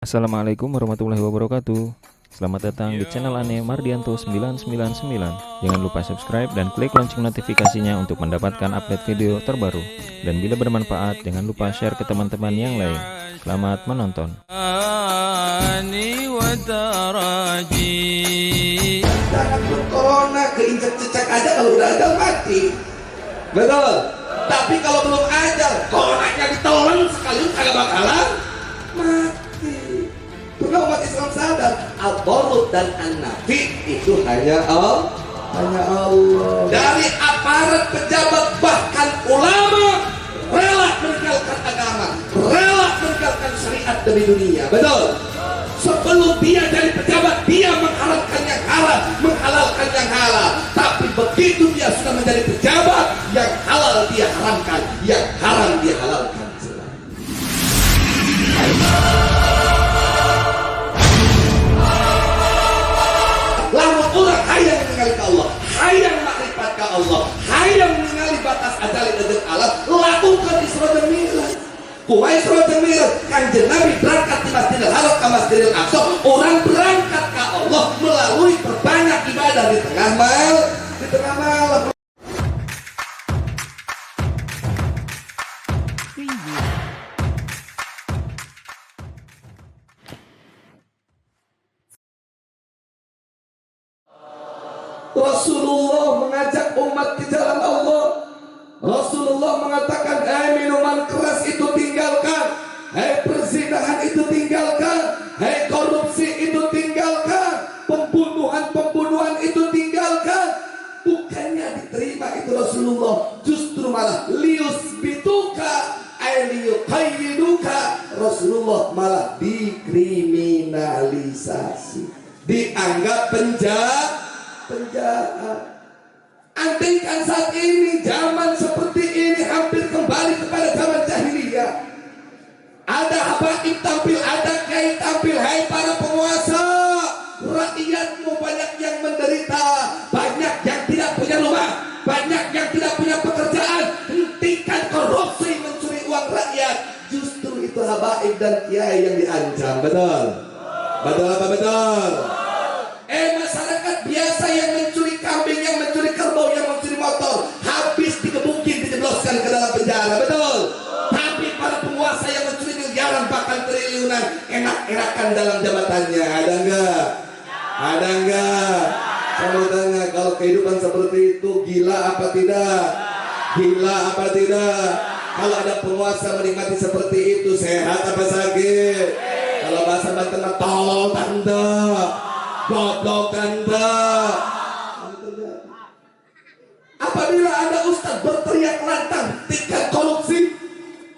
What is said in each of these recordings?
Assalamualaikum warahmatullahi wabarakatuh. Selamat datang di channel Ane Mardianto 999. Jangan lupa subscribe dan klik lonceng notifikasinya untuk mendapatkan update video terbaru. Dan bila bermanfaat, jangan lupa share ke teman-teman yang lain. Selamat menonton. Jangan corona keinjak cecak aja, kalau udah ada mati. Betul. Tapi kalau belum ajal, coronanya ditelan sekali kagak bakalan mati. Pernah umat Islam sadar al-darud dan an-nafi itu hanya Allah. Dari aparat, pejabat, bahkan ulama rela meninggalkan agama, rela meninggalkan syariat demi dunia. Betul. Sebelum dia jadi pejabat, dia mengharamkan yang halal, menghalalkan yang halal. Tapi begitu dia sudah menjadi pejabat, yang halal dia haramkan, yang haram dia halalkan. Lamun orang hayang mengali ke Allah, hayang makrifat ke Allah, hayang mengali batas ajali rezeki alam, lakukan Isra dan Mi'raj. Kumaha Isra dan Mi'raj? Kanjeng Nabi berangkat di Masjidil Haram ke Masjidil Aqsa. Orang berangkat ke Allah melalui berbanyak ibadah di tengah malam. Rasulullah mengajak umat ke jalan Allah. Rasulullah mengatakan, "Hai minuman keras itu tinggalkan, hai perzinahan itu tinggalkan, hai korupsi itu tinggalkan, pembunuhan itu tinggalkan." Bukannya diterima itu Rasulullah, justru malah liusbituka ailiyuqayyiduka. Rasulullah malah dikriminalisasi, dianggap penjahat. Andaikan saat ini zaman seperti ini hampir kembali kepada zaman jahiliyah, ada habaib tampil, ada kiai tampil, hai para penguasa, rakyatmu banyak yang menderita, banyak yang tidak punya rumah, banyak yang tidak punya pekerjaan. Hentikan korupsi, mencuri uang rakyat. Justru itu habaib dan kiai yang diancam. Betul apa betul? Masyarakat biasa yang mencuri kambing, yang mencuri kerbau, yang mencuri motor, habis digebukin, dijebloskan ke dalam penjara. Betul. Tapi para penguasa yang mencuri miliaran bahkan triliunan, enak-enakan dalam jabatannya. Ada enggak? Saya mau tanya, kalau kehidupan seperti itu gila apa tidak? Kalau ada penguasa menikmati seperti itu, sehat apa sakit? Kalau bahasa Banten, tolol tanda, goblok tanda. Apabila ada ustaz berteriak lantang, hentikan korupsi,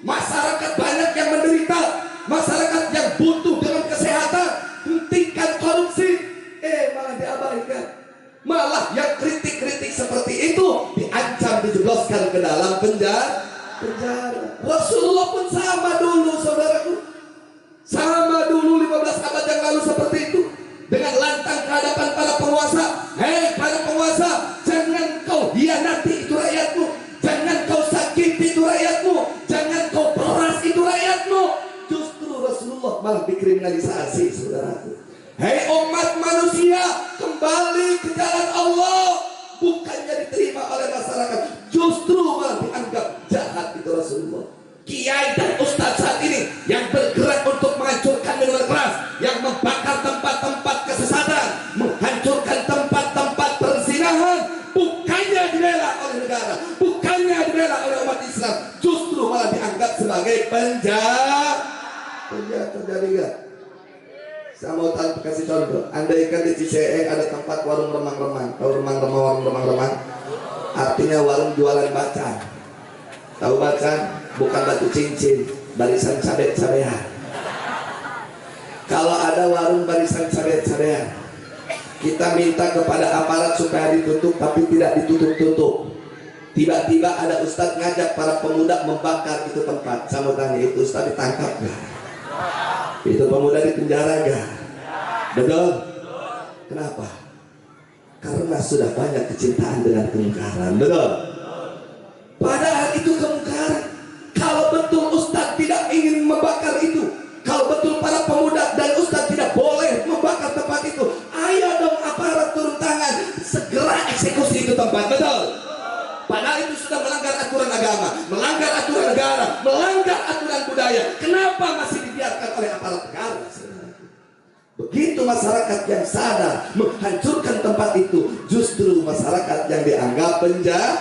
masyarakat banyak yang menderita, masyarakat yang butuh dengan kesehatan, hentikan korupsi, malah diabaikan. Malah yang kritik-kritik seperti itu diancam, dijebloskan ke dalam penjara. Rasulullah pun sama dulu, saudaraku, sama dulu 15 abad yang lalu seperti itu. Dengan lantang ke hadapan para penguasa, hei para penguasa, jangan kau hianati itu rakyatmu, jangan kau sakiti itu rakyatmu, jangan kau peras itu rakyatmu. Justru Rasulullah malah dikriminalisasi, saudaraku. Hei umat manusia, kembali ke jalan Allah. Bukannya diterima oleh masyarakat, justru malah dianggap jahat itu Rasulullah. Kiai dan ustaz saat ini yang bergerak untuk menghancurkan minuman keras, yang membakar tempat-tempat kesesatan, menghancurkan tempat-tempat perzinahan, bukannya dibela oleh negara, bukannya dibela oleh umat Islam, justru malah dianggap sebagai penjahat. Terjadi gak? Saya mau kasih contoh. Andaikan di Ciseeng ada tempat warung remang-remang. Tahu warung remang-remang? Artinya warung jualan bacan. Tahu bacan? Bukan batu cincin, barisan cabai-cabean. Kalau ada warung barisan cabai-cabean, kita minta kepada aparat supaya ditutup, tapi tidak ditutup-tutup. Tiba-tiba ada ustadz ngajak para pemuda membakar itu tempat. Saya mau tanya, itu ustadz ditangkap gak? Itu pemuda dipenjara gak? Betul? Kenapa? Karena sudah banyak kecintaan dengan kemungkaran. Betul? Padahal itu kemungkaran. Kalau betul ustadz tidak ingin membakar itu, kalau betul para pemuda dan Begitu masyarakat yang sadar menghancurkan tempat itu, justru masyarakat yang dianggap penjahat.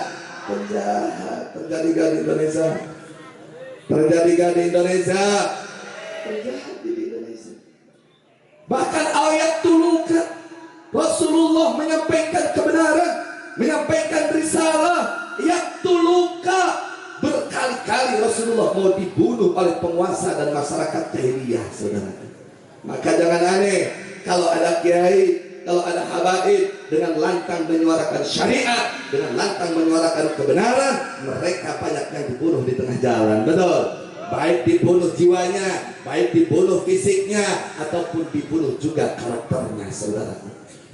Terjadi gak di Indonesia? Terjadi gak di Indonesia? Terjadi di Indonesia. Bahkan ayat tulukan Rasulullah menyampaikan kebenaran, menyampaikan risalah yang tuluka. Berkali-kali Rasulullah mau dibunuh oleh penguasa dan masyarakat jahiliyah, saudara. Maka jangan aneh kalau ada kiai, kalau ada habaib dengan lantang menyuarakan syariat, dengan lantang menyuarakan kebenaran, mereka banyak yang dibunuh di tengah jalan. Betul? Baik dibunuh jiwanya, baik dibunuh fisiknya, ataupun dibunuh juga karakternya, saudara.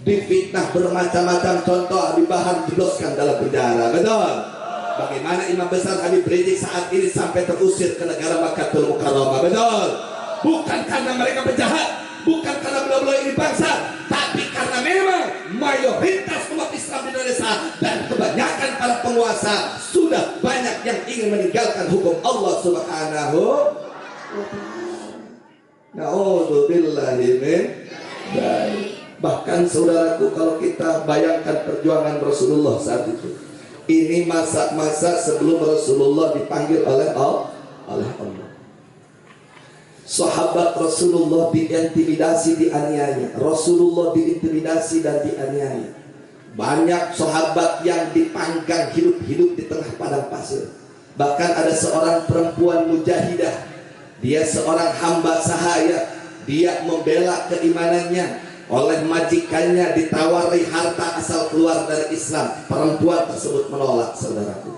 Difitnah bermacam-macam, contoh dibahan jebloskan dalam penjara. Betul? Bagaimana Imam Besar Habib Rizik saat ini sampai terusir ke negara Makkatul Mukarramah. Betul? Bukan karena mereka penjahat, bukan karena beliau-beliau ini bangsa, tapi karena memang mayoritas umat Islam di Indonesia dan kebanyakan para penguasa sudah banyak yang ingin meninggalkan hukum Allah Subhanahu wa ta'ala. Na'udzubillahi min dzalik. Bahkan saudaraku, kalau kita bayangkan perjuangan Rasulullah saat itu, ini masa-masa sebelum Rasulullah dipanggil oleh Allah. Sahabat Rasulullah diintimidasi, dianiaya. Rasulullah diintimidasi dan dianiaya. Banyak sahabat yang dipanggang hidup-hidup di tengah padang pasir. Bahkan ada seorang perempuan mujahidah, dia seorang hamba sahaya, dia membela keimanannya. Oleh majikannya ditawari harta asal keluar dari Islam. Perempuan tersebut menolak, saudaraku.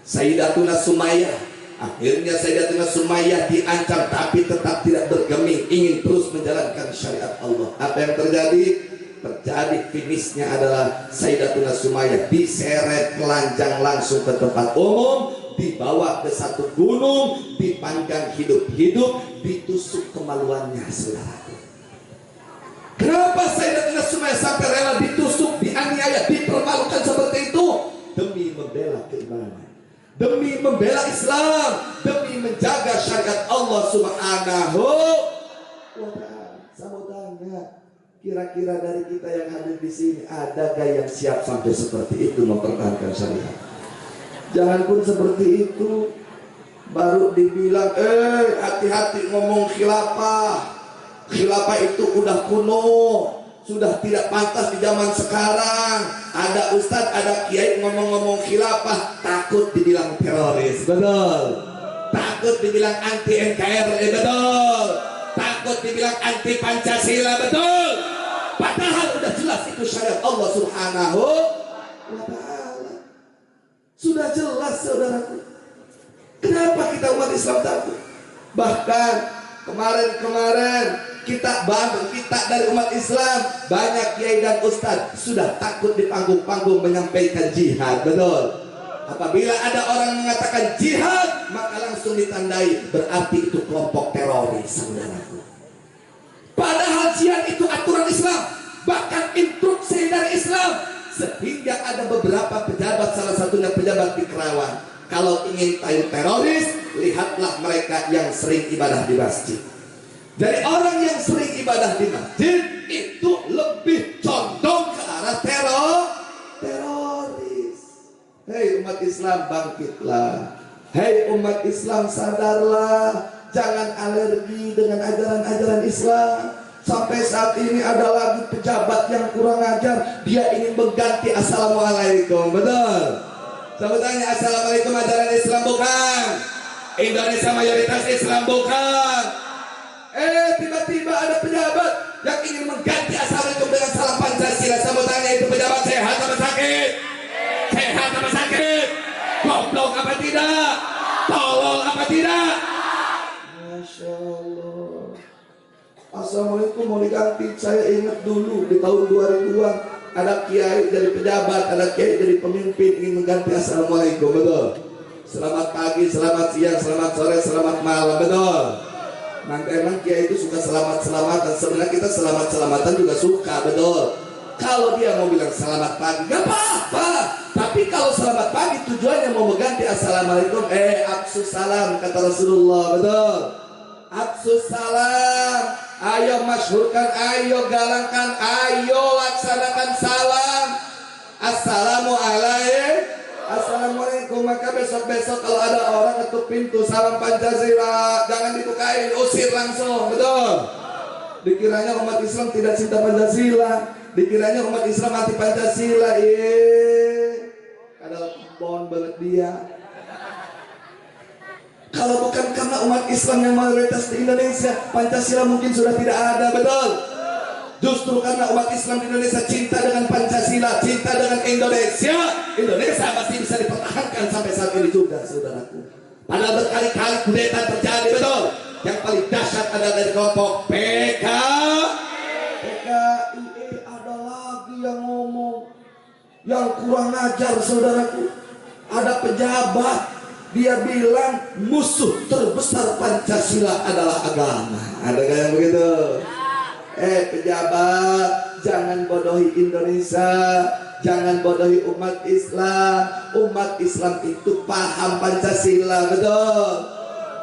Sayyidatuna Sumayyah, akhirnya Sayyidatuna Sumayyah diancam, tapi tetap tidak bergeming, ingin terus menjalankan syariat Allah. Apa yang terjadi? Terjadi finishnya adalah Sayyidatuna Sumayyah diseret telanjang langsung ke tempat umum, dibawa ke satu gunung, dipanggang hidup-hidup, ditusuk kemaluannya, saudaraku. Kenapa Sayyidatuna Sumayyah sampai rela ditusuk, dianiaya, dipermalukan seperti itu? Demi membela keimanan, demi membela Islam, demi menjaga syariat Allah Subhanahu wa ta'ala. Saya mau tanya, kira-kira dari kita yang hadir di sini ada gak yang siap sampai seperti itu mempertahankan syariat? Jangan pun seperti itu baru dibilang, hati-hati ngomong khilafah. Khilafah itu udah kuno, sudah tidak pantas di zaman sekarang. Ada ustadz, ada kiai ngomong-ngomong khilafah, takut dibilang teroris. Betul? Takut dibilang anti NKRI. Betul? Takut dibilang anti Pancasila. Betul? Padahal udah jelas itu syariat Allah Subhanahu wa ta'ala. Sudah jelas, saudaraku. Kenapa kita umat Islam takut? Bahkan kemarin kita dari umat Islam, banyak kiai dan ustadz sudah takut di panggung-panggung menyampaikan jihad. Betul? Apabila ada orang mengatakan jihad, maka langsung ditandai berarti itu kelompok teroris, saudaraku. Padahal jihad itu aturan Islam, bahkan instruksi dari Islam. Sehingga ada beberapa pejabat, salah satunya pejabat di Kerawang, kalau ingin tahu teroris, lihatlah mereka yang sering ibadah di masjid. Dari orang yang sering ibadah di masjid itu lebih condong ke arah teroris. Hei umat Islam, bangkitlah. Hei umat Islam, sadarlah. Jangan alergi dengan ajaran-ajaran Islam. Sampai saat ini ada lagi pejabat yang kurang ajar, dia ingin mengganti assalamualaikum. Betul? Saya tanya, assalamualaikum ajaran Islam bukan? Indonesia mayoritas Islam bukan? Tiba-tiba ada pejabat yang ingin mengganti assalamualaikum dengan salam Pancasila. Saya mau tanya, itu pejabat sehat apa sakit? Sehat apa sakit? Goblok apa tidak? Tolol apa tidak? Masya Allah. Assalamualaikum mau diganti. Saya ingat dulu di tahun 2000-an ada kiai dari pejabat, ada kiai dari pemimpin ingin mengganti assalamualaikum. Betul? Selamat pagi, selamat siang, selamat sore, selamat malam. Betul? Nanti emang kiai itu suka selamat-selamatan. Sebenarnya kita selamat-selamatan juga suka. Betul? Kalau dia mau bilang selamat pagi, gak apa-apa. Tapi kalau selamat pagi tujuannya mau mengganti assalamualaikum, absus salam kata Rasulullah. Betul? Absus salam. Ayo masyhurkan, ayo galangkan, ayo laksanakan salam. Assalamualaikum. Maka besok-besok kalau ada orang ketuk pintu salam Pancasila, jangan dibukain, usir langsung. Betul? Dikiranya umat Islam tidak cinta Pancasila, dikiranya umat Islam anti Pancasila. Ada bon banget dia. Kalau bukan karena umat Islam yang mayoritas di Indonesia, Pancasila mungkin sudah tidak ada. Betul? Justru karena umat Islam di Indonesia cinta dengan Pancasila, cinta dengan Indonesia, Indonesia masih bisa dipertahankan sampai saat ini juga, saudaraku. Padahal berkali-kali kudeta terjadi. Betul? Yang paling dahsyat adalah dari kelompok PKI. Ada lagi yang ngomong yang kurang ajar, saudaraku. Ada pejabat, dia bilang musuh terbesar Pancasila adalah agama. Ada yang begitu? Pejabat, jangan bodohi Indonesia, jangan bodohi umat Islam. Umat Islam itu paham Pancasila, betul?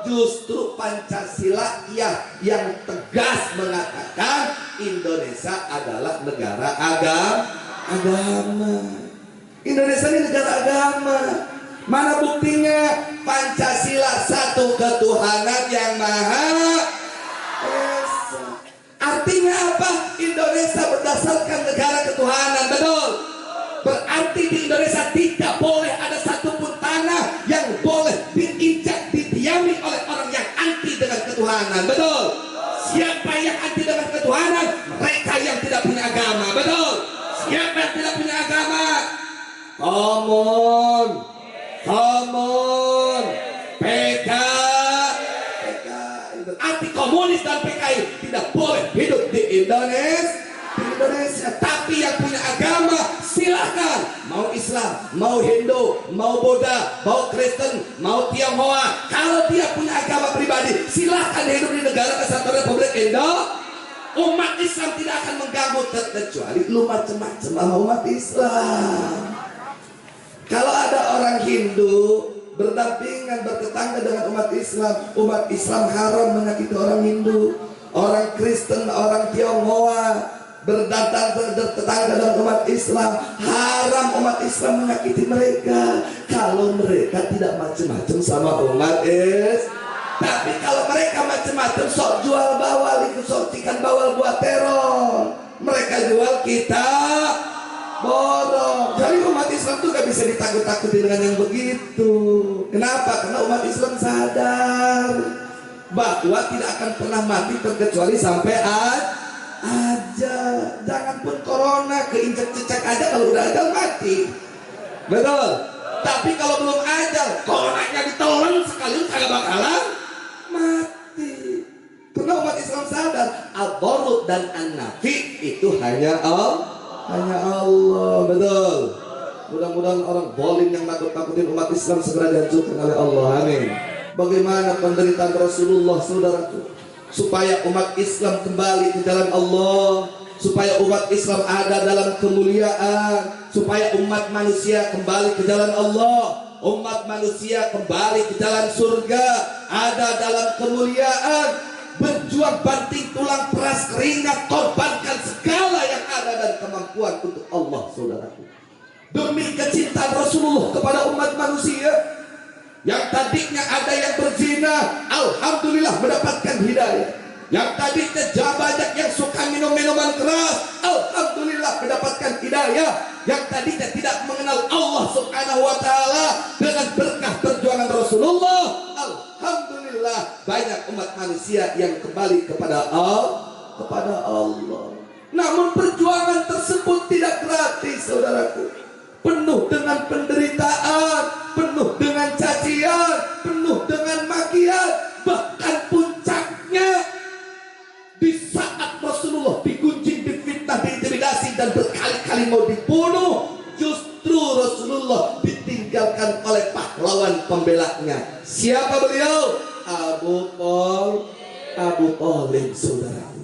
Justru Pancasila yang tegas mengatakan Indonesia adalah negara agama. Indonesia ini negara agama. Mana buktinya? Pancasila satu ketuhanan yang maha esa. Artinya apa? Indonesia berdasarkan negara ketuhanan, betul? Berarti di Indonesia tidak boleh ada satupun tanah yang boleh diinjak, didiami oleh orang yang anti dengan ketuhanan, betul? Siapa yang anti dengan ketuhanan? Mereka yang tidak punya agama, betul? Siapa yang tidak punya agama? Komon, PKI, anti komunis dan PKI tidak boleh hidup di Indonesia. Tapi yang punya agama silahkan, mau Islam, mau Hindu, mau Buddha, mau Kristen, mau Tionghoa. Kalau dia punya agama pribadi, silahkan hidup di negara kesatuan Republik Indonesia. Umat Islam tidak akan mengganggu, kecuali lu macam-macam sama umat Islam. Kalau ada orang Hindu berdampingan, bertetangga dengan umat Islam haram menyakiti orang Hindu. Orang Kristen, orang Tionghoa bertetangga dengan umat Islam, haram umat Islam menyakiti mereka. Kalau mereka tidak macam-macam sama umat Islam. Tapi kalau mereka macam-macam, sok jual bawal, itu sok ikan bawal buat teror. Mereka jual, kita borong. Jadi umat Islam tuh gak bisa ditakut-takuti dengan yang begitu. Kenapa? Karena umat Islam sadar bahwa tidak akan pernah mati terkecuali sampai aja. Jangan pun corona keinjak cecak aja, kalau udah ajal mati. Betul? Tapi kalau belum ajal, coronanya ditelan sekali kagak bakalan mati. Karena umat Islam sadar al-dharur dan an-nafi itu hanya Allah, betul. Mudah-mudahan orang zalim yang nakut-nakutin umat Islam segera dihancurkan oleh Allah. Amin. Bagaimana penderitaan Rasulullah, saudaraku, supaya umat Islam kembali ke jalan Allah, supaya umat Islam ada dalam kemuliaan, supaya umat manusia kembali ke jalan Allah, umat manusia kembali ke jalan surga, ada dalam kemuliaan, berjuang banting tulang peras keringat, korbankan segala yang ada dan kemampuan untuk Allah, saudaraku. Demi kecintaan Rasulullah kepada umat manusia, yang tadinya ada yang berzina, alhamdulillah mendapatkan hidayah. Yang tadinya banyak yang suka minum minuman keras, alhamdulillah mendapatkan hidayah. Yang tadinya tidak mengenal Allah subhanahu wa ta'ala, dengan berkah perjuangan Rasulullah, alhamdulillah banyak umat manusia yang kembali kepada Allah. Namun perjuangan tersebut tidak gratis, saudaraku. Penuh dengan penderitaan, penuh dengan cacian, penuh dengan makian. Bahkan puncaknya di saat Rasulullah digunjing, difitnah, diintimidasi dan berkali-kali mau dibunuh, justru Rasulullah ditinggalkan oleh pahlawan pembelanya. Siapa beliau? Abu Thalib, saudara.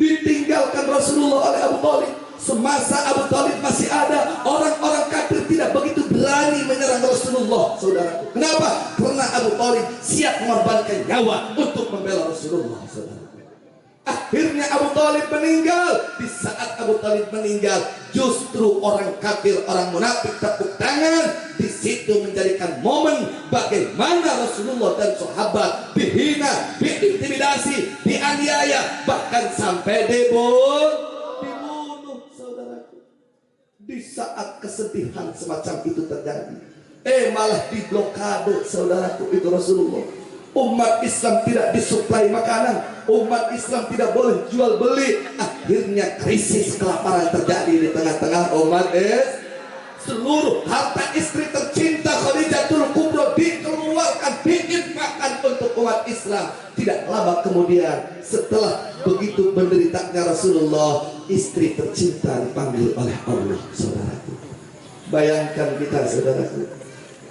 Ditinggalkan Rasulullah oleh Abu Thalib. Semasa Abu Thalib masih ada, orang-orang kafir tidak begitu berani menyerang Rasulullah, saudara. Kenapa? Karena Abu Thalib siap mengorbankan nyawa untuk membela Rasulullah, saudara. Akhirnya Abu Thalib meninggal. Di saat Abu Thalib meninggal, justru orang kafir, orang munafik tepuk tangan. Di situ menjadikan momen bagaimana Rasulullah dan sahabat dihina, diintimidasi, dianiaya, bahkan sampai dibunuh, saudaraku. Di saat kesedihan semacam itu terjadi, malah diblokade, saudaraku, itu Rasulullah. Umat Islam tidak disuplai makanan, umat Islam tidak boleh jual beli. Akhirnya krisis kelaparan terjadi di tengah-tengah umat Islam. Seluruh harta istri tercinta Khadijatul Kubra dikeluarkan, diinfakkan untuk umat Islam. Tidak lama kemudian, setelah begitu menderitanya Rasulullah, istri tercinta dipanggil oleh Allah, saudaraku. Bayangkan kita, saudaraku,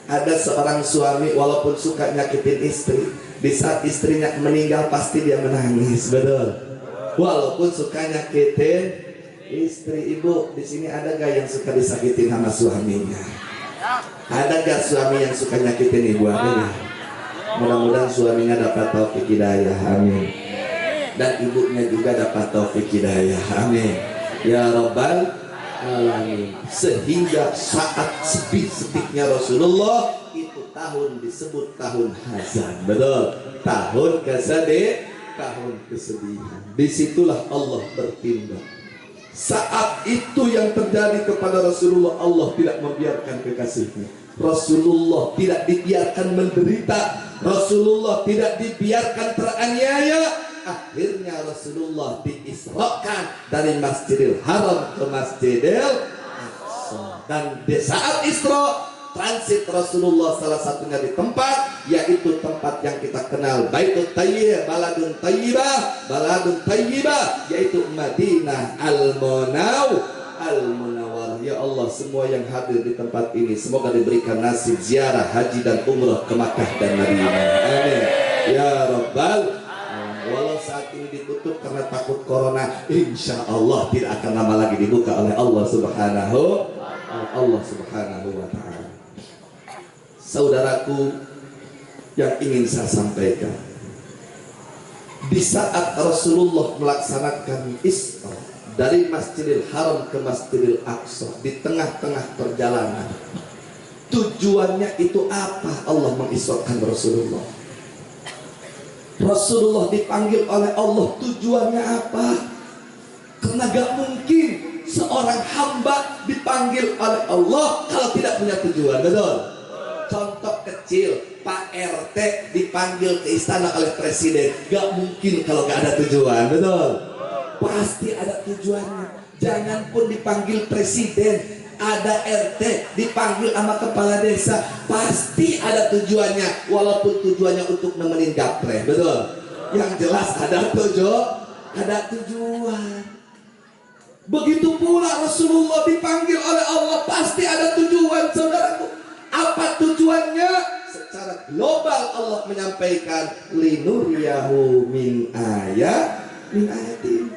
ada seorang suami walaupun suka nyakitin istri, di saat istrinya meninggal pasti dia menangis, betul. Walaupun suka nyakitin istri. Ibu di sini ada gak yang suka disakitin sama suaminya? Ada gak suami yang suka nyakitin ibu? Ada gak? Mudah-mudahan suaminya dapat taufik hidayah, amin. Dan ibunya juga dapat taufik hidayah, amin. Ya Rabbal alamin. Sehingga saat sedih-sedihnya Rasulullah, itu tahun disebut tahun hazan, betul. Tahun kesedih, tahun kesedihan. Disitulah Allah bertindak. Saat itu yang terjadi kepada Rasulullah, Allah tidak membiarkan kekasihnya. Rasulullah tidak dibiarkan menderita, Rasulullah tidak dibiarkan teraniaya. Akhirnya Rasulullah diisrakan dari Masjidil Haram ke Masjidil Aqsa. Dan di saat Isra, transit Rasulullah salah satunya di tempat, yaitu tempat yang kita kenal, Baitul Tayyib, Baladun Tayyibah, yaitu Madinah Al-Munawwarah. Ya Allah, semua yang hadir di tempat ini semoga diberikan nasib ziarah haji dan umrah ke Makkah dan Madinah, amin ya Rabbal. Walau saat ini ditutup karena takut corona, insya Allah tidak akan lama lagi dibuka oleh Allah Subhanahu wa Ta'ala. Saudaraku yang ingin saya sampaikan, di saat Rasulullah melaksanakan Isra dari Masjidil Haram ke Masjidil Aqsa, di tengah-tengah perjalanan, tujuannya itu apa? Allah mengisrakan Rasulullah. Rasulullah dipanggil oleh Allah, tujuannya apa? Karena gak mungkin seorang hamba dipanggil oleh Allah kalau tidak punya tujuan, betul? Contoh kecil, Pak RT dipanggil ke istana oleh presiden, gak mungkin kalau gak ada tujuan, betul? Pasti ada tujuannya. Jangan pun dipanggil presiden, ada RT dipanggil sama kepala desa, pasti ada tujuannya, walaupun tujuannya untuk nemenin gapre, betul? Yang jelas ada tujuan. Begitu pula Rasulullah dipanggil oleh Allah, pasti ada tujuan, saudaraku. Apa tujuannya? Secara global Allah menyampaikan linuriyahu min ayatin.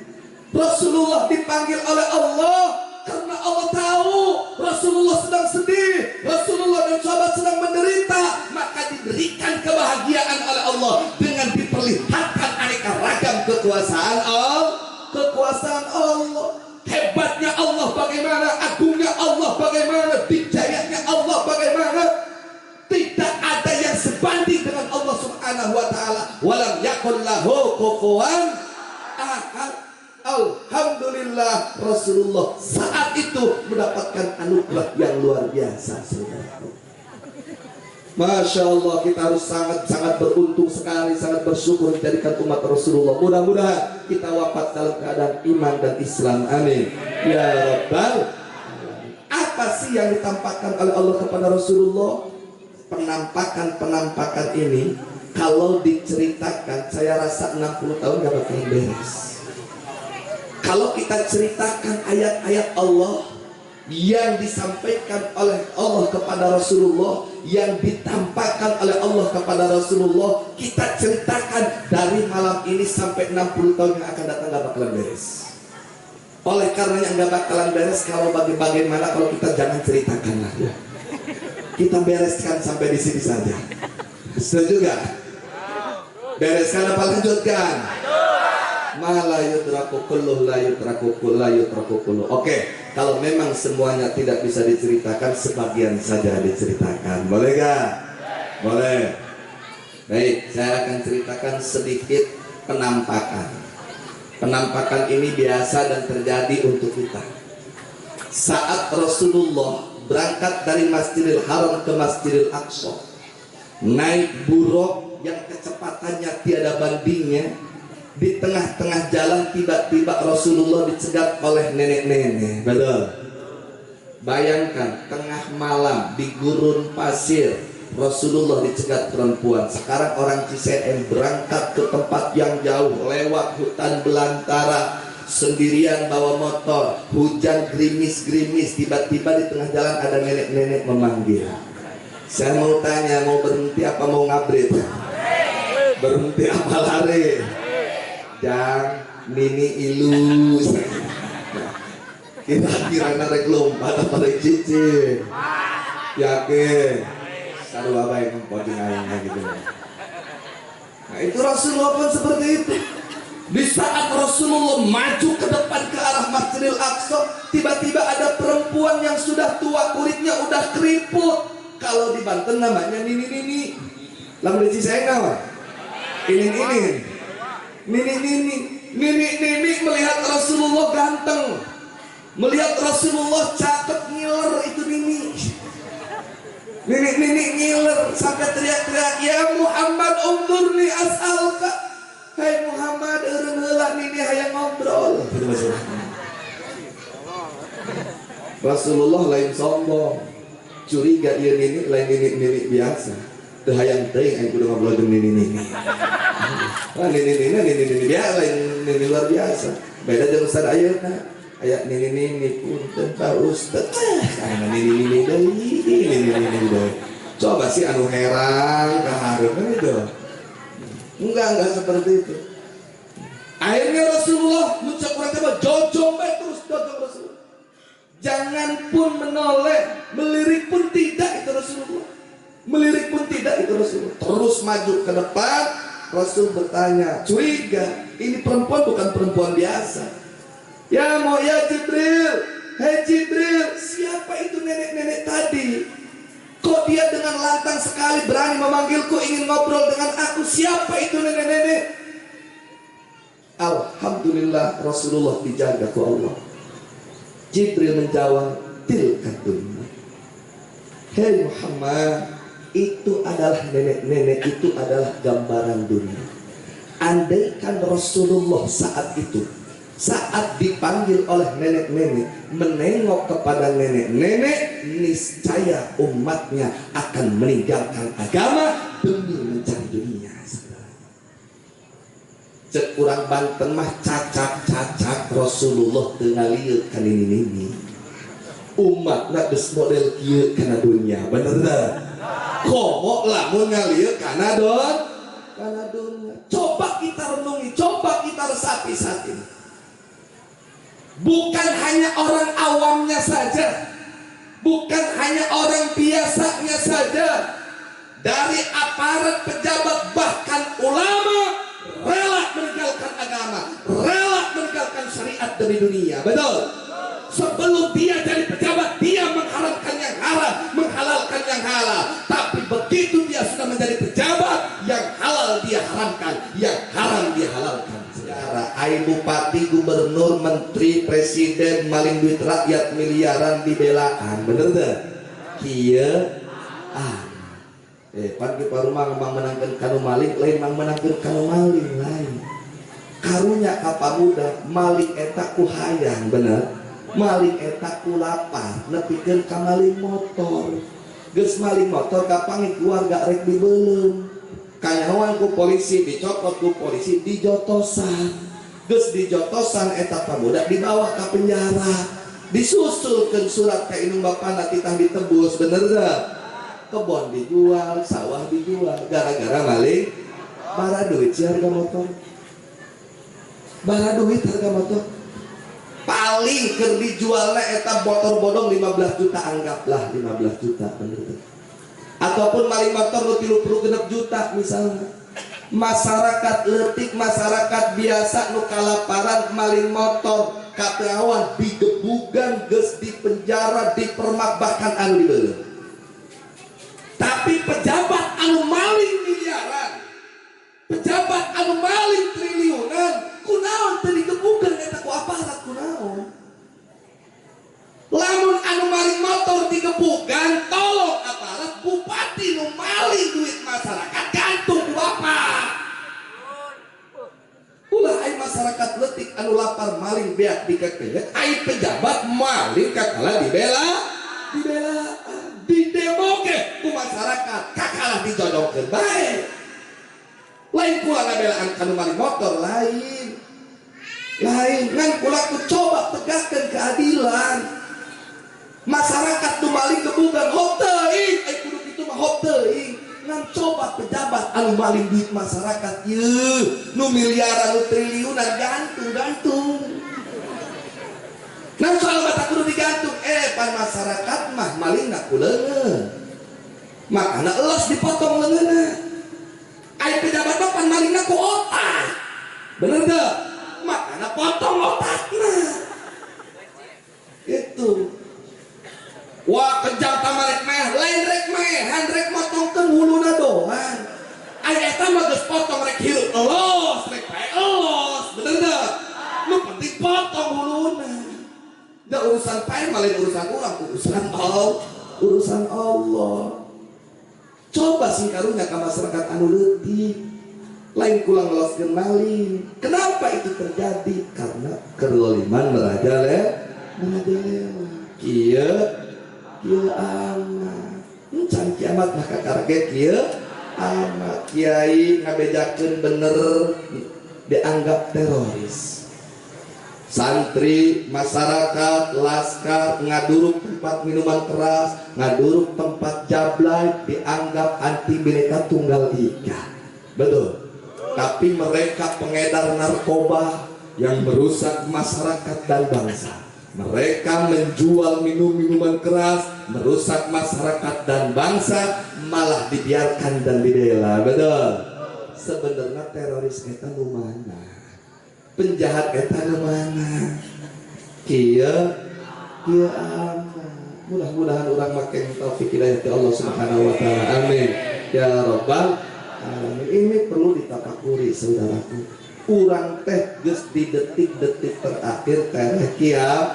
Rasulullah dipanggil oleh Allah karena Allah tahu Rasulullah sedang sedih, Rasulullah dan sahabat sedang menderita, maka diberikan kebahagiaan oleh Allah dengan diperlihatkan aneka ragam kekuasaan Allah. Hebatnya Allah bagaimana, agungnya Allah bagaimana, dijayanya Allah bagaimana. Tidak ada yang sebanding dengan Allah Subhanahu wa Ta'ala. Walam yakul lahu kufuwan ahad. Alhamdulillah, Rasulullah saat itu mendapatkan anugerah yang luar biasa, saudara. Masya Allah, kita harus sangat beruntung sekali, sangat bersyukur dijadikan umat Rasulullah. Mudah-mudahan kita wafat dalam keadaan iman dan Islam, amin ya Rabbal. Apa sih yang ditampakkan oleh Allah kepada Rasulullah? Penampakan ini kalau diceritakan, saya rasa 60 tahun gak bakalan beres. Kalau kita ceritakan ayat-ayat Allah yang disampaikan oleh Allah kepada Rasulullah, yang ditampakkan oleh Allah kepada Rasulullah, kita ceritakan dari malam ini sampai 60 tahun yang akan datang gak bakalan beres. Oleh karenanya gak bakalan beres kalau bagaimana kalau kita jangan ceritakan lah ya. Kita bereskan sampai di sini saja. Setuju gak? Bereskan apa lanjutkan? Malayudraku kulluh layudraku kulluh. Oke, kalau memang semuanya tidak bisa diceritakan, sebagian saja diceritakan. Boleh gak? Boleh. Baik, saya akan ceritakan sedikit penampakan. Penampakan ini biasa dan terjadi untuk kita. Saat Rasulullah berangkat dari Masjidil Haram ke Masjidil Aqsa, naik buruk yang kecepatannya tiada bandingnya, di tengah-tengah jalan tiba-tiba Rasulullah dicegat oleh nenek-nenek. Betul. Bayangkan tengah malam di gurun pasir Rasulullah dicegat perempuan. Sekarang orang Ciseeng berangkat ke tempat yang jauh, lewat hutan belantara, sendirian bawa motor, hujan gerimis-gerimis, tiba-tiba di tengah jalan ada nenek-nenek memanggil. Saya mau tanya, mau berhenti apa mau ngabrit? Berhenti apa lari? Jang nini ilus. Kira-kira narek lompat apa narek cicing? Yakin? Sarua baik mempoding ayahnya gitu. Nah itu Rasulullah pun seperti itu. Di saat Rasulullah maju ke depan ke arah Masjidil Aqsa, tiba-tiba ada perempuan yang sudah tua, kulitnya udah keriput. Kalau di Banten namanya nini-nini. Lalu di Ciseeng apa? Ini. Nini melihat Rasulullah ganteng, melihat Rasulullah cakep, ngiler itu Nini ngiler sampai teriak-teriak, ya Muhammad undurni as'alka. Hai Muhammad, eureun heula Nini hayang ngobrol. Rasulullah lain sombong, curiga ieu Nini lain Nini biasa. Teu hayang teuing aing kudu ngobrol jeung Nini. Wah Nini biasa, Nini luar biasa. Beda jeung Ustaz ayeuna. Aya Nini punten Pak Ustaz. Karena Nini deui. Coba sih anu heran kahareun kan itu. Enggak seperti itu. Akhirnya Rasulullah ngucap urang teh jojong bae terus jojong Rasulullah. Jangan pun menoleh, melirik pun tidak itu Rasulullah. Melirik pun tidak itu Rasulullah. Terus maju ke depan. Rasul bertanya, curiga, ini perempuan bukan perempuan biasa. Ya Jibril, hei Jibril, siapa itu nenek-nenek tadi? Kok dia dengan lantang sekali berani memanggilku, ingin ngobrol dengan aku? Siapa itu nenek-nenek? Alhamdulillah Rasulullah dijaga ku Allah. Jibril menjawab, tilka dunya. Hei Muhammad, itu adalah nenek-nenek, itu adalah gambaran dunia. Andaikan Rasulullah saat itu, saat dipanggil oleh nenek-nenek, menengok kepada nenek-nenek, niscaya umatnya akan meninggalkan agama demi mencari dunia. Cek urang Banten mah cacak Rasulullah teu ngalieu ka nini-nini. Umatna geus model kieu kana dunia, bener teu? Komo lamun ngalieu kana dunia. Coba kita renungi, coba kita resapi saat ini. Bukan hanya orang awamnya saja, bukan hanya orang biasanya saja, dari aparat, pejabat, bahkan ulama rela meninggalkan agama, rela meninggalkan syariat demi dunia. Betul? Sebelum dia jadi pejabat, dia mengharamkan yang haram, menghalalkan yang halal. Tapi begitu dia sudah menjadi pejabat, yang halal dia haramkan, yang haram dia halalkan. Sejarah, bupati, gubernur, menteri, presiden, maling duit rakyat miliaran dibelaan. Bener gak? Kieu pan ki parumah mang menangkeun kanu maling, lain mang menangkeun kanu maling lain. Karunya ka pamuda, maling eta ku hayang, bener? Maling eta ku lapar, nepikeun ka maling motor. Geus maling motor kapangi keluarga rek dibeuleuh. Kanyahoan ku polisi, dicopot ku polisi, dijotosan. Geus dijotosan eta pamuda dibawa ka penjara. Disusulkeun surat ka indung bapana titah ditebus, bener gak? Kebon dijual, sawah dijual, gara-gara maling. Bara duit sih harga motor. Bara duit harga motor. Paling keur dijualna eta motor bodong 15 juta, anggaplah 15 juta, bener. Ataupun maling motor lu 30 juta misalnya. masyarakat leutik, masyarakat biasa nu kalaparan maling motor kateawan digebugan geus di penjara, dipermak, bahkan anu dibeuleum. Tapi pejabat anu maling miliaran, pejabat anu maling triliunan, kunaon teu digebugan eta ku aparat kunaon? Lamun anu maling motor digebugan, tolong aparat bupati nu maling duit masyarakat gantung ku bapak. Ulah ai masyarakat leutik anu lapar maling beak dikekeut, ai pejabat maling kakala dibela, didemo ke ku masyarakat kakalah dijodongkeun bae. Lain kula ngabelaan kanu maling motor, lain ngan kula ku coba tegakkeun keadilan. Masyarakat nu maling gebugan hop teuing, ai kudu kitu mah hop teuing. Ngan coba pejabat anu maling duit masyarakat yeuh nu miliaran nu triliunan gantung. Nah soal mata kudu digantung, pan masyarakat mah maling nak kuleungeun, makana elos dipotong leungeunna. Ai pejabat mah pan maling nak ku otak, bener teu? Makana potong otakna. Itu. Wah kejam tamarek meh, lain rek mehan rek motongkeun huluna doang. Ai eta mah geus potong rek hirup elos, rek bae elos, bener teu? Nu penting potong huluna. Da urusan pae mah lain urusan urang, urusan Allah. Coba sing karunya ka masyarakat anu leutik. Lain kula ngeloskeun maling. Kenapa itu terjadi? Karena kezaliman merajalela. Kieu amat. Can kiamat mah kakarge kieu amat. Kiai ngabejakeun bener dianggap teroris. Santri, masyarakat, laskar ngaduruk tempat minuman keras, ngaduruk tempat jablay dianggap anti Bhinneka Tunggal Ika. Betul. Tapi mereka pengedar narkoba yang merusak masyarakat dan bangsa. Mereka menjual minuman keras, merusak masyarakat dan bangsa, malah dibiarkan dan dibela. Betul. Sebenarnya teroris eta nu mana? Penjahat eta nu mana? Kieu aman. Mudah-mudahan urang make taufik hidayah ti Allah Subhanahu wa taala. Amin. Ya rabbal alamin. Ini perlu ditafakuri saudaraku. Urang teh geus di detik-detik terakhir tereh kiamat.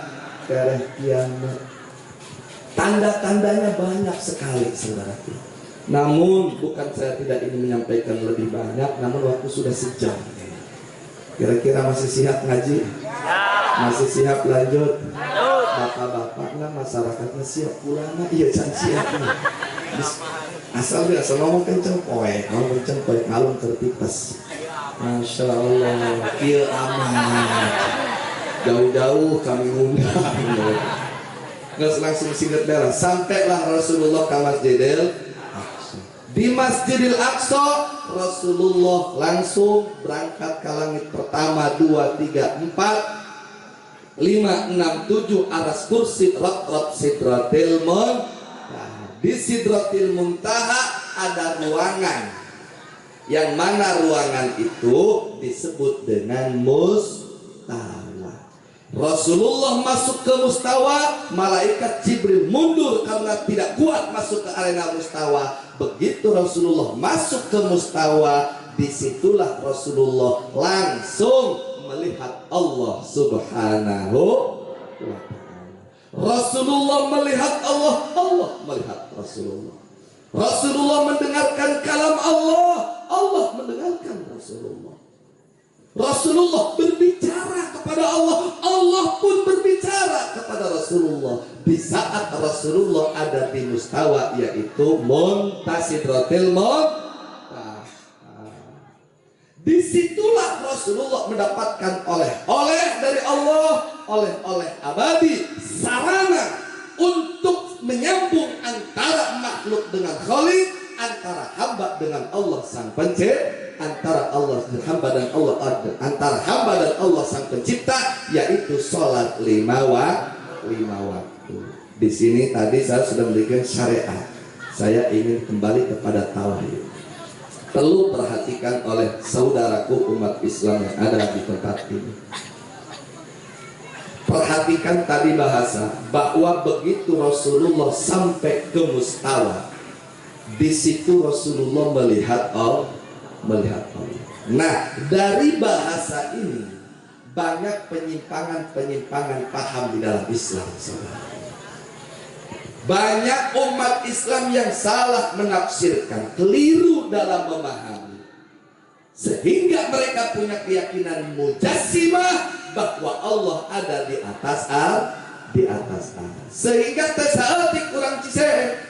Tanda-tandanya banyak sekali saudaraku. Namun bukan saya tidak ingin menyampaikan lebih banyak, namun waktu sudah sejam. Kira-kira masih siap ngaji? Masih siap lanjut? Bapak-bapaknya masyarakatnya siap pulang? Iya can siap nih. Asal ngomong kenceng poe, ngalung tertipes. Masya Allah, kieu aman. Jauh-jauh kami undang. Nggak langsung singkat beres. Sampailah Rasulullah ke Masjidil Aqsa. Di Masjidil Aqsa Rasulullah langsung berangkat ke langit pertama, 2, 3, 4, 5, 6, 7 aras kursi rab sidratil muntaha. Di sidratil muntaha ada ruangan, yang mana ruangan itu disebut dengan mustawa. Rasulullah masuk ke mustawa, malaikat Jibril mundur karena tidak kuat masuk ke arena mustawa. Begitu Rasulullah masuk ke mustawa, disitulah Rasulullah langsung melihat Allah Subhanahu wa ta'ala. Rasulullah melihat Allah, Allah melihat Rasulullah. Rasulullah mendengarkan kalam Allah, Allah mendengarkan Rasulullah. Rasulullah berbicara kepada Allah, Allah pun berbicara kepada Rasulullah. Di saat Rasulullah ada di mustawa, yaitu Muntasidratil Muntaha. Disitulah Rasulullah mendapatkan oleh dari Allah, oleh abadi, sarana untuk menyambung antara makhluk dengan Khalik, antara hamba dengan Allah sang pencipta, antara Allah dan hamba dan Allah, antara hamba dan Allah sang pencipta, yaitu sholat 5 waktu. Di sini tadi saya sudah memberikan syariat. Saya ingin kembali kepada tauhid. perlu perhatikan oleh saudaraku umat Islam yang ada di tempat ini. Perhatikan tadi bahasa bahwa begitu Rasulullah sampai ke mustawa, di situ Rasulullah melihat Allah. Nah, dari bahasa ini banyak penyimpangan paham di dalam Islam, saudara. Banyak umat Islam yang salah menafsirkan, keliru dalam memahami, sehingga mereka punya keyakinan mujassimah bahwa Allah ada di atas aras. Sehingga tesaati kurang Cisehe.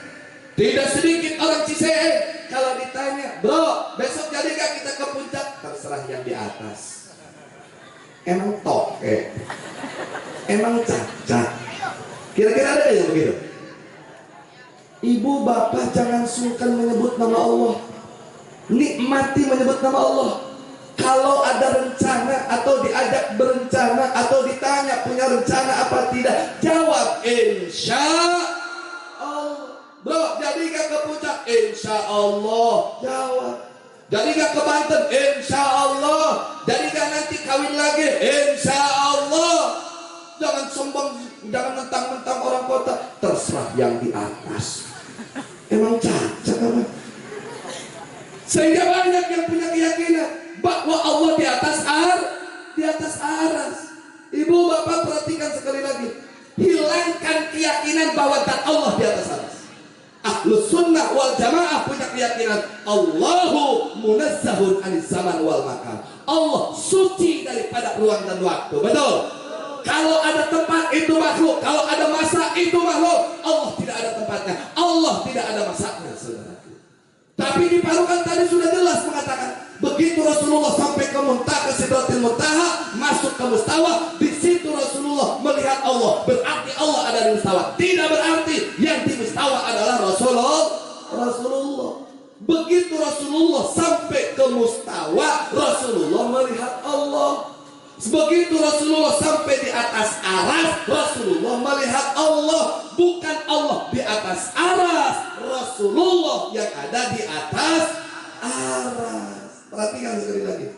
Tidak sedikit orang Cisehe kalau ditanya, bro, besok jadi gak kita ke puncak? Terserah yang di atas. Emang toke, emang cacat. Kira-kira ada yang begitu? Ibu bapak jangan sungkan menyebut nama Allah, nikmati menyebut nama Allah. Kalau ada rencana atau diajak berencana atau ditanya punya rencana apa tidak, jawab insya Allah. Bro, jadi gak ke puncak? Insya Allah. Jawab. Jadi gak ke Banten? Insya Allah. Jadi gak nanti kawin lagi? Insya Allah. Jangan sombong, jangan mentang-mentang orang kota. Terserah yang di atas. Emang cacat apa? Sehingga banyak yang punya keyakinan bahwa Allah di atas aras. Ibu bapak perhatikan sekali lagi, hilangkan keyakinan bahwa zat Allah di atas aras. Ahlus sunnah wal jamaah punya keyakinan Allahu munazzahun anis zaman wal makan. Allah suci daripada ruang dan waktu. Betul? Kalau ada tempat itu makhluk, kalau ada masa itu makhluk. Allah tidak ada tempatnya, Allah tidak ada masanya, saudara. Tapi di Parukan tadi sudah jelas mengatakan, begitu Rasulullah sampai ke Muntaha, ke Sidratil Muntaha, masuk ke mustawa, di situ Rasulullah melihat Allah. Berarti Allah ada di mustawa. Tidak berarti yang di mustawa adalah Rasulullah. Begitu Rasulullah sampai ke mustawa, Rasulullah melihat Allah. Begitu Rasulullah sampai di atas aras, Rasulullah melihat Allah. Bukan Allah di atas aras, Rasulullah yang ada di atas aras. Perhatikan sekali lagi,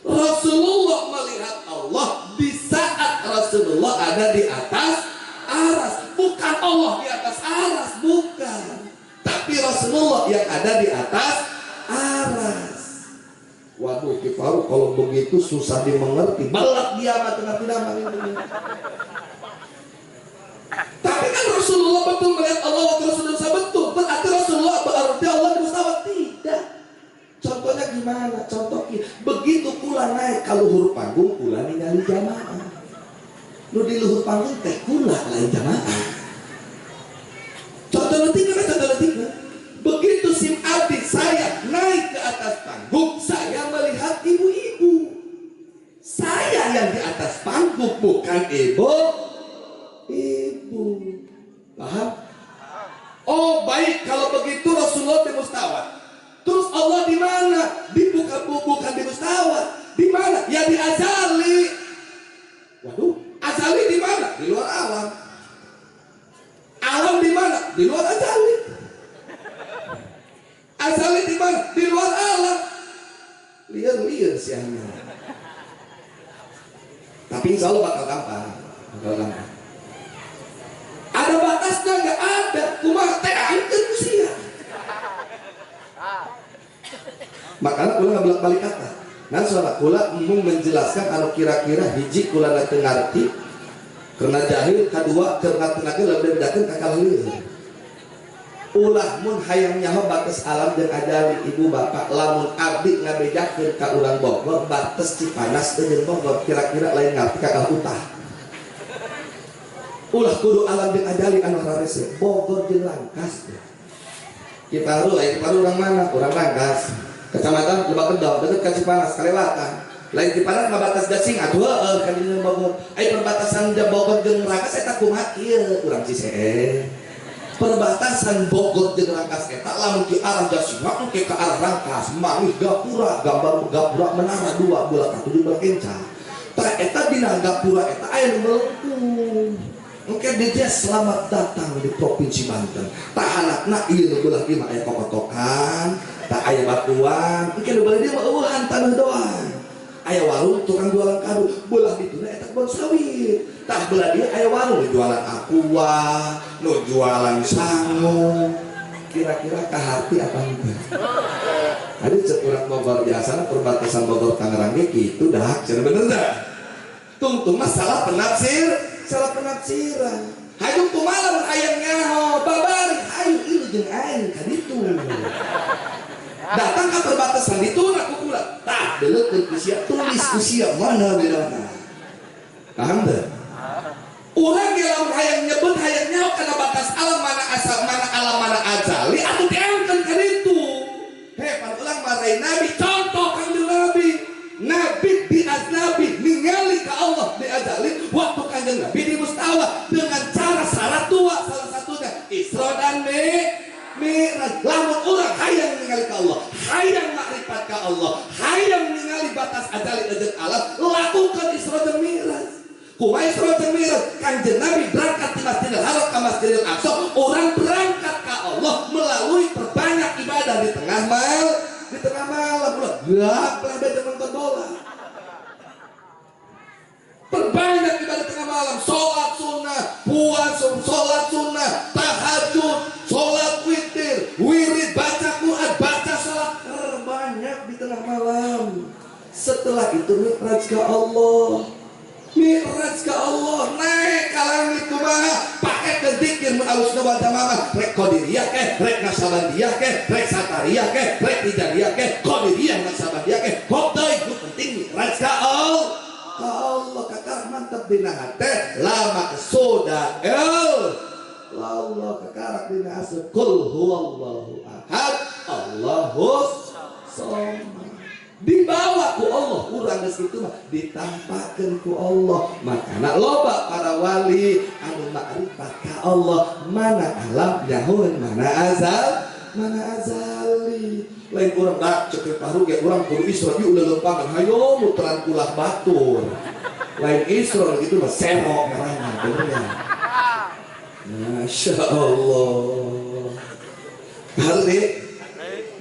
Rasulullah melihat Allah di saat Rasulullah ada di atas aras. Bukan Allah di atas aras, bukan. Tapi Rasulullah yang ada di atas aras. Waduh, Ki Faru, kalau begitu susah dimengerti. Balak dia mah tengah-tengah ini. Tapi kan Rasulullah betul melihat Allah waktu Rasulullah betul. Berarti Rasulullah berarti Allah di mustawa? Tidak. Contohnya gimana? Contohnya begitu kula naik ke luhur panggung, kula ningali jamaah. Lu di luhur panggung teh kula lain jamaah. Contoh tiga. Begitu sim abdi saya naik ke atas panggung, saya melihat ibu-ibu. Saya yang di atas panggung, bukan ibu. Paham? Oh baik, kalau begitu Rasulullah di mustawa. Terus Allah di mana? Bukan di mustawa. Di mana? Ya di azali. Waduh, azali di mana? Di luar alam. Alam di mana? Di luar azali. Azali di mana? Di luar alam. Liar sih hanya. Tapi insya Allah bakal gampang. Ada batasnya nggak ada. Kumaha teh angkeun sia. Makanya kula nggak balik kata. Nah saudara kula mau menjelaskan kalau kira-kira hiji kula nanti ngerti karena jahil, kedua karena tenaga lebih bedakan kakak liur. Ulah mun hayang nyaho batas alam jeung ajali ibu bapak lamun abdi ngabejakeun ka urang Bogor batas Cipanas teh jeung Bogor kira-kira lain ngarti kakak utah. Ulah kudu alam jeung ajali anu rarese Bogor jeung Langkas. Kita urang mana? Urang Langkas. Kecamatan Lebak Kedau dekat ka Cipanas kalewatan. Lain Cipanas ngabatas Gasing atuh ka di Bogor. Ai perbatasan Bogor jeung Langkas eta kumaha ieu urang Cisehe. Perbatasan Bogor jeung Langkas eta lamun ke arah Gasing ke arah Langkas mangih gapura gambar gapura menara 2 bola 7 belah kenca. Tah eta dina gapura eta aya nu melengkung. Mungkin dia selamat datang di Provinsi Banten. Tak halakna ieu belah di mah aya kokotokan, tak aya batuan. Mungkin belah dia mah eueuhan tanah doang. Aya warung tukang jualan kadu, belah dituna eta kebon sawit. Tah belah dia aya warung jualan aqua, nu jualan sangu. Kira-kira kaharti apa henteu? Ada cekurang Bogor biasana perbatasan Bogor Tangerang ge kitu dah, cenah bener dah. Tungtung masalah penafsir. Salah penafsiran. Hayung kumaha hayang nyaho, babari hayung ieu jeung aing ka ditu. Datang ke perbatasan ditu aku kula. Tah deuleukeun ku sia tulis ku sia mana bedana. Paham teu? Urang ge lamun hayang nyebut hayang nyaho kana batas alam mana asal mana alam mana azali atuh diangkeun ka ditu. He pan ulang marai nabi contoh kanjeng nabi. Nabi di aznabi ningali ke Allah di azali waktu kanjeng Nabi di mustawa dengan cara syarat tua salah satunya Isra dan Mi'raj. Lamun urang hayang ningali ke Allah, hayang makrifat ke Allah, hayang ningali batas azali jeung alam, lakukan Isra dan Mi'raj. Kumaha Isra dan Mi'raj? Kanjeng Nabi berangkat di Masjidil Haram ke Masjidil Aqsa, orang berangkat ke Allah melalui perbanyak ibadah di tengah malam pula gelap lah beda nonton bola. Perbanyak ibadah tengah malam, sholat sunnah, puasa, sholat sunnah, tahajud, sholat witir, wirid, baca Quran, baca sholat, terbanyak di tengah malam. Setelah itu mi'raj ke Allah. Mi'raj ke Allah, naik ke langit kumaha pakai ke zikir mun alusna wa jamaah rek qadiriyah ke rek nasabandiyah ke rek satariyah ke rek tijariyah ke qadiriyah nasabandiyah ke pokoknya itu penting mi'raj ke Allah. Ka Allah kata mantap dina hate lama soda Allah kakarak dina asal qul huwallahu ahad Allahus samad. Dibawa ku Allah urang geus kitu mah ditampakeun ku Allah. Makana loba para wali anu makrifat ka Allah mana alam nyahoeun mana azali. Lain urang dak ceuk paru ge urang kudu Isra di ulah lempangan hayo muteran kulah batur. Lain Isra gitu mah serok ngaranna bener ya. Masyaallah. Hari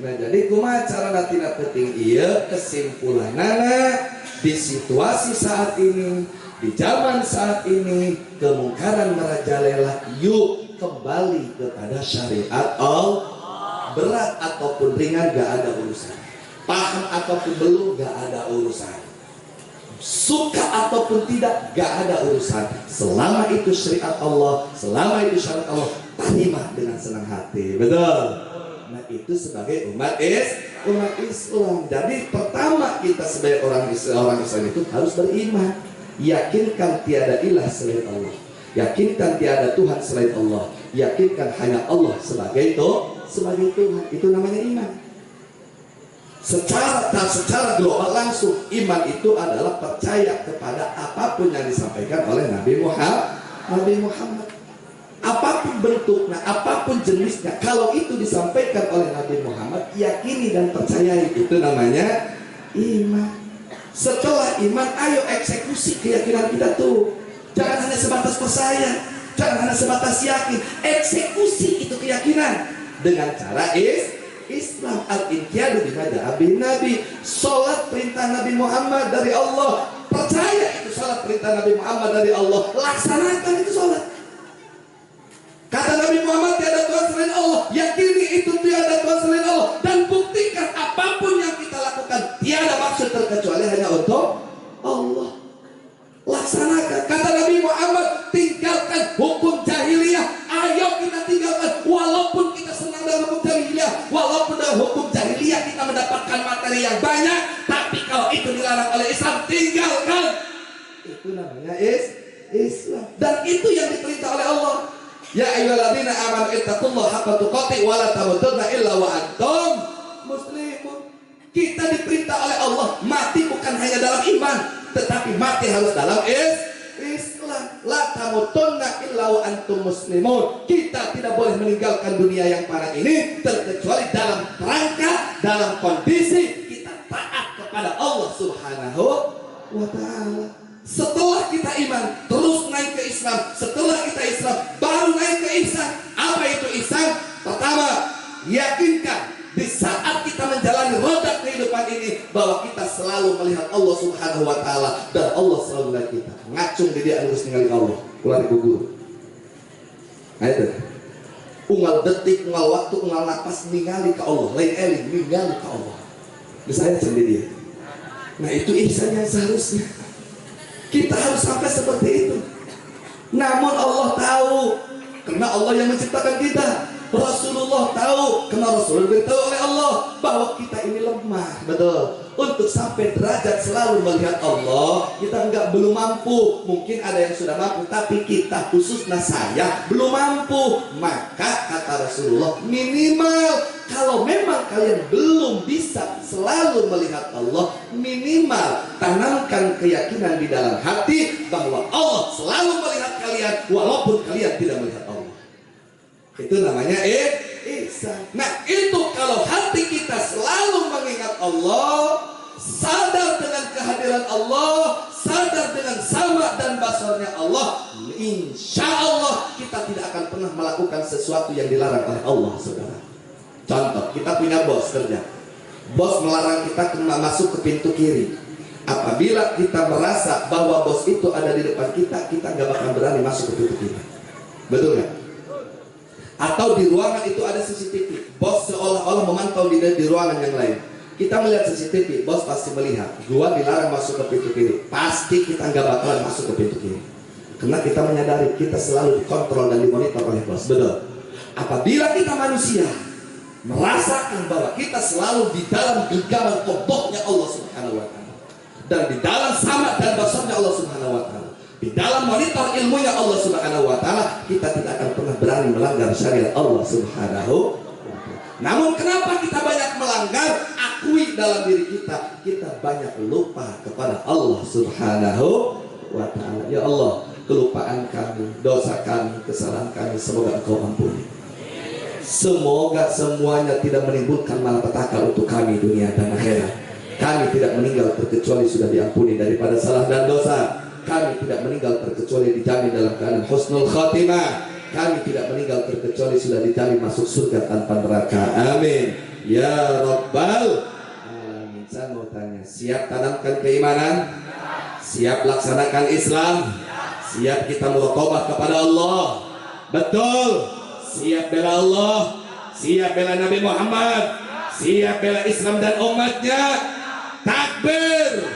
nah jadi kumaha cara natina penting ieu kesimpulanana di situasi saat ini di zaman saat ini kemungkaran merajalela yuk kembali kepada syariat Allah. Berat ataupun ringan gak ada urusan, paham ataupun belum gak ada urusan, suka ataupun tidak gak ada urusan, selama itu syariat Allah, selama itu syariat Allah terima dengan senang hati. Betul. Nah itu sebagai umat Islam. Jadi pertama kita sebagai orang Islam itu harus beriman, yakinkan tiada ilah selain Allah, yakinkan tiada Tuhan selain Allah, yakinkan hanya Allah sebagai Tuhan. Itu namanya iman. Secara global langsung iman itu adalah percaya kepada apapun yang disampaikan oleh Nabi Muhammad. Apapun bentuknya, apapun jenisnya, kalau itu disampaikan oleh Nabi Muhammad, yakini dan percayai, itu namanya iman. Setelah iman, ayo eksekusi keyakinan kita tuh. Jangan hanya sebatas percaya, jangan hanya sebatas yakin, eksekusi itu keyakinan dengan cara Islam. Al-inqiyadu bima ja'a bin Nabi. Salat perintah Nabi Muhammad dari Allah, percaya itu salat perintah Nabi Muhammad dari Allah, laksanakan itu salat. Kata Nabi Muhammad tiada Tuhan selain Allah, yakini itu tiada Tuhan selain Allah, dan buktikan apapun yang kita lakukan tiada maksud terkecuali hanya untuk Allah. Laksanakan. Kata Nabi Muhammad, tinggalkan hukum jahiliyah. Ayo kita tinggalkan, walaupun kita senang dalam hukum jahiliyah, walaupun dalam hukum jahiliyah kita mendapatkan materi yang banyak, tapi kalau itu dilarang oleh Islam, tinggalkan. Itu namanya Islam, dan itu yang diperintah oleh Allah. Ya ayyuhalladzina amanu ittaqullaha haqqa tuqatih wa la tamutunna illa wa antum muslimun. Kita diperintah oleh Allah mati bukan hanya dalam iman, tetapi mati harus dalam Islam. La tamutunna illa wa antum muslimun. Kita tidak boleh meninggalkan dunia yang parah ini terkecuali dalam rangka, dalam kondisi kita taat kepada Allah Subhanahu wa ta'ala. Setelah kita iman, terus naik ke Islam. Islam. Setelah kita Islam, baru naik ke ihsan. Apa itu ihsan? Pertama, yakinkan di saat kita menjalani roda kehidupan ini bahwa kita selalu melihat Allah Subhanahu wa taala dan Allah selalu melihat kita. Ngacung di dia harus ningali Allah. Keluar guru. Ayo. Unggal detik, unggal waktu, unggal napas ningali ke Allah. Lain eling ningali ke Allah. Misalnya sendiri dia. Nah itu ihsan yang seharusnya. Kita harus sampai seperti itu. Namun Allah tahu, karena Allah yang menciptakan kita. Rasulullah tahu, karena Rasulullah diberitahu oleh Allah bahwa kita ini lemah, betul. Untuk sampai derajat selalu melihat Allah, kita belum mampu. Mungkin ada yang sudah mampu, tapi kita khususnya saya belum mampu. Maka kata Rasulullah, minimal kalau memang kalian belum bisa selalu melihat Allah, minimal tanamkan keyakinan di dalam hati bahwa Allah selalu melihat kalian walaupun kalian tidak melihat Allah. Itu namanya ihsan. Nah itu kalau hati kita selalu mengingat Allah, sadar dengan kehadiran Allah, sadar dengan sama dan basarnya Allah, insya Allah kita tidak akan pernah melakukan sesuatu yang dilarang oleh Allah, saudara. Contoh, kita punya bos kerja. Bos melarang kita masuk ke pintu kiri. Apabila kita merasa bahwa bos itu ada di depan kita, kita nggak bakal berani masuk ke pintu kiri. Betul nggak? Atau di ruangan itu ada CCTV, bos seolah-olah memantau di ruangan yang lain. Kita melihat CCTV, bos pasti melihat. Gua dilarang masuk ke pintu kiri, pasti kita nggak bakalan masuk ke pintu kiri. Karena kita menyadari kita selalu dikontrol dan dimonitor oleh bos. Betul. Apabila kita manusia merasakan bahwa kita selalu di dalam genggaman kodoknya Allah Subhanahu wa taala, dan di dalam sama dan basarnya Allah Subhanahu wa taala, di dalam monitor ilmunya Allah Subhanahu wa taala, kita tidak akan pernah berani melanggar syariat Allah Subhanahu wa taala. Namun kenapa kita banyak melanggar? Akui dalam diri kita, kita banyak lupa kepada Allah Subhanahu wa taala. Ya Allah, kelupaan kami, dosa kami, kesalahan kami, semoga Engkau ampuni. Semoga semuanya tidak menimbulkan malapetaka untuk kami dunia dan akhirat. Kami tidak meninggal terkecuali sudah diampuni daripada salah dan dosa. Kami tidak meninggal terkecuali dijamin dalam keadaan husnul khatimah. Kami tidak meninggal terkecuali sudah dijamin masuk surga tanpa neraka. Amin. Ya Rabbal Alamin. Saya mau tanya, siap tanamkan keimanan? Siap laksanakan Islam? Siap kita muraqabah kepada Allah? Betul. Siap bela Allah, siap bela Nabi Muhammad, siap bela Islam dan umatnya. Takbir.